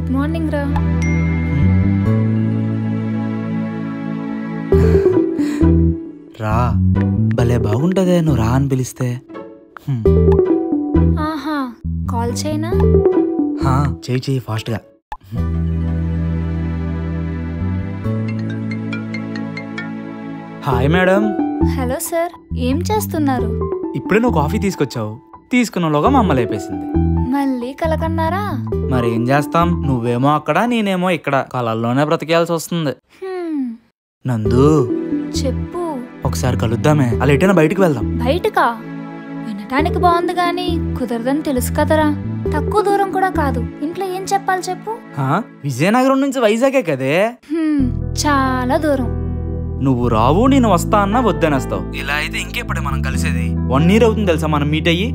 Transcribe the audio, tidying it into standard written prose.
Good morning రా. రా, భలే బాగుంటదే నువ్వు రా అని పిలిస్తే. ఆహా, కాల్ చేయనా? చెయ్యి ఫాస్ట్గా. Hi madam. హలో సార్, ఏం చేస్తున్నారు? ఇప్పుడే నువ్వు కాఫీ తీసుకొచ్చావు, తీసుకున్నలోగా మా అమ్మ లేపేసింది. మళ్ళీ కలకన్నారా? మరేం చేస్తాం, నువ్వేమో అక్కడ నేనేమో ఇక్కడ, కళల్లోనే బ్రతికేయాల్సి వస్తుంది. నందు చెప్పు. ఒకసారి కలుద్దామే, అలా ఎటైనా బయటికి వెళ్దాం. బయటకా? వినటానికి బాగుంది గాని కుదరదని తెలుసు కదరా. తక్కువ దూరం కూడా కాదు. ఇంట్లో ఏం చెప్పాలి చెప్పు. విజయనగరం నుంచి వైజాగే కదే. చాలా దూరం. నువ్వు రావు, నేను వస్తా అన్నా వద్దనేస్తావు. ఇలా అయితే ఇంకెప్పుడే మనం కలిసేది? 1 year అవుతుంది తెలుసా మనం మీట్ అయ్యి.